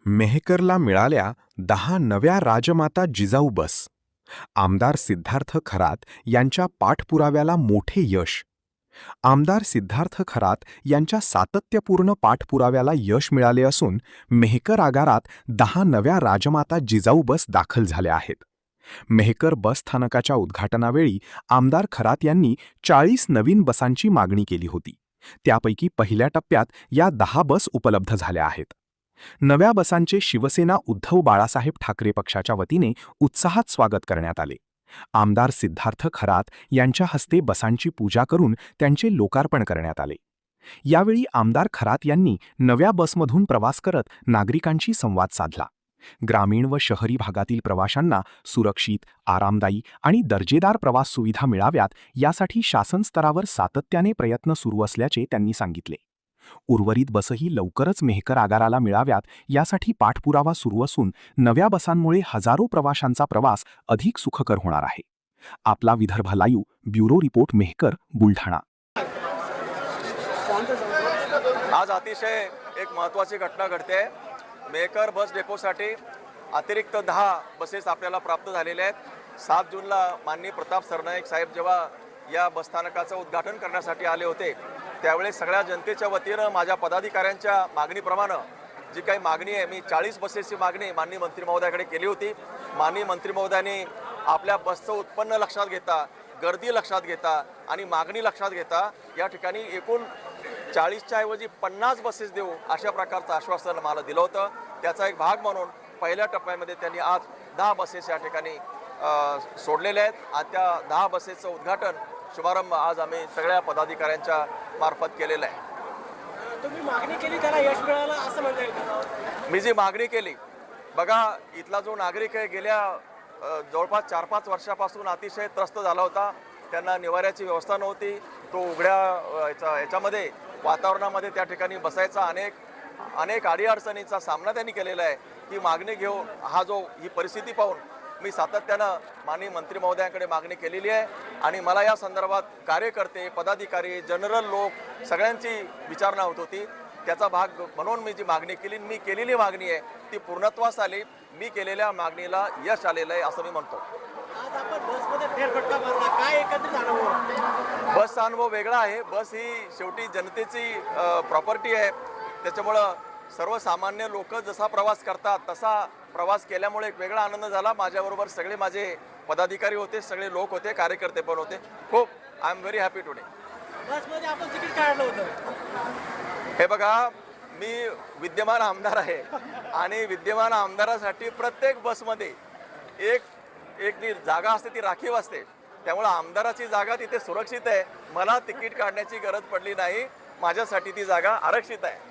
मेहकरला मिळाल्या 10 नव्या राजमाता जिजाऊ बस. आमदार सिद्धार्थ खरात यांच्या पाठपुराव्याला मोठे यश. आमदार सिद्धार्थ खरात यांच्या सातत्यपूर्ण पाठपुराव्याला यश मिळाले असून मेहकर आगारात 10 नव्या राजमाता जिजाऊ बस दाखल झाल्या आहेत. मेहकर बस स्थानकाच्या उद्घाटनावेळी आमदार खरात यांनी 40 नवीन बसांची मागणी केली होती. त्यापैकी पहिल्या टप्प्यात या 10 बस उपलब्ध झाल्या आहेत. नव्या बसांचे शिवसेना उद्धव बाळासाहेब ठाकरे पक्षाच्या वतीने उत्साहात स्वागत करण्यात आले. आमदार सिद्धार्थ खरात यांच्या हस्ते बसांची पूजा करून त्यांचे लोकार्पण करण्यात आले. यावेळी आमदार खरात यांनी नव्या बसमधून प्रवास करत नागरिकांशी संवाद साधला. ग्रामीण व शहरी भागातील प्रवाशांना सुरक्षित, आरामदायी आणि दर्जेदार प्रवास सुविधा मिळाव्यात यासाठी शासन स्तरावर सातत्याने प्रयत्न सुरू असल्याचे त्यांनी सांगितले. उर्वरित बसही लवकरच मेहकर आगाराला मिळाव्यात यासाठी पाठपुरावा सुरू असून नव्या बसांमुळे हजारो प्रवाशांचा प्रवास अधिक सुखकर होणार आहे. आपला Vidarbha live bureau report, Mehkar, Buldhana. आज अतिशय एक महत्त्वाची घटना घडते. मेहकर बस डेपोसाठी अतिरिक्त 10 बसेस आपल्याला प्राप्त झालेल्या आहेत. 7 जूनला माननीय प्रताप सरनाईक साहेब जेव्हा या बसस्थानकाचं उद्घाटन करण्यासाठी आले होते त्यावेळेस सगळ्या जनतेच्या वतीनं माझ्या पदाधिकाऱ्यांच्या मागणीप्रमाणे जी काही मागणी आहे, मी 40 बसेसची मागणी माननीय मंत्री महोदयाकडे केली होती. माननीय मंत्री महोदयांनी आपल्या बसचं उत्पन्न लक्षात घेता, गर्दी लक्षात घेता आणि मागणी लक्षात घेता या ठिकाणी एकूण 40च्या ऐवजी 50 बसेस देऊ अशा प्रकारचं आश्वासन मला दिलं होतं. त्याचा एक भाग म्हणून पहिल्या टप्प्यामध्ये त्यांनी आज 10 बसेस या ठिकाणी सोडलेल्या आहेत आणि त्या 10 बसेसचं उद्घाटन शुभारंभ आज आम्ही सगळ्या पदाधिकाऱ्यांच्या मार्फत केलेला आहे. तुम्ही मागणी केली त्याला यश मिळालं असं म्हणता येईल का? मी जी मागणी केली, बघा इथला जो नागरिक आहे गेल्या जवळपास 4-5 वर्षापासून अतिशय त्रस्त झाला होता. त्यांना निवाऱ्याची व्यवस्था नव्हती. तो उघड्या याच्यामध्ये वातावरणामध्ये त्या ठिकाणी बसायचा अनेक अडीअडचणींचा सामना त्यांनी केलेला आहे. ही मागणी घेऊन ही परिस्थिती पाहून मी सातत्यानं माननीय मंत्री महोदयांकडे मागणी केलेली आहे आणि मला या संदर्भात कार्यकर्ते, पदाधिकारी, जनरल लोक सगळ्यांची विचारणा होत होती. त्याचा भाग म्हणून मी जी मागणी केली, मी केलेली मागणी आहे ती पूर्णत्वास आली. मी केलेल्या मागणीला यश आलेलं आहे असं मी म्हणतो. आज आपण बसमध्ये फेरफटका मारला, काय एकत्रित अनुभव? बसचा अनुभव वेगळा आहे. बस ही शेवटी जनतेची प्रॉपर्टी आहे. त्याच्यामुळं सर्वसामान्य लोक जसा प्रवास करतात तसा प्रवास केल्यामुळे एक वेगळा आनंद झाला. माझ्याबरोबर सगळे माझे पदाधिकारी होते, सगळे लोक होते, कार्यकर्ते पण होते. खूप I am very happy today. बसमध्ये आपण तिकीट काढलं होतं. हे बघा, मी विद्यमान आमदार आहे आणि विद्यमान आमदारासाठी प्रत्येक बसमध्ये एक जी जागा असते ती राखीव असते. त्यामुळे आमदाराची जागा तिथे सुरक्षित आहे. मला तिकीट काढण्याची गरज पडली नाही. माझ्यासाठी ती जागा आरक्षित आहे.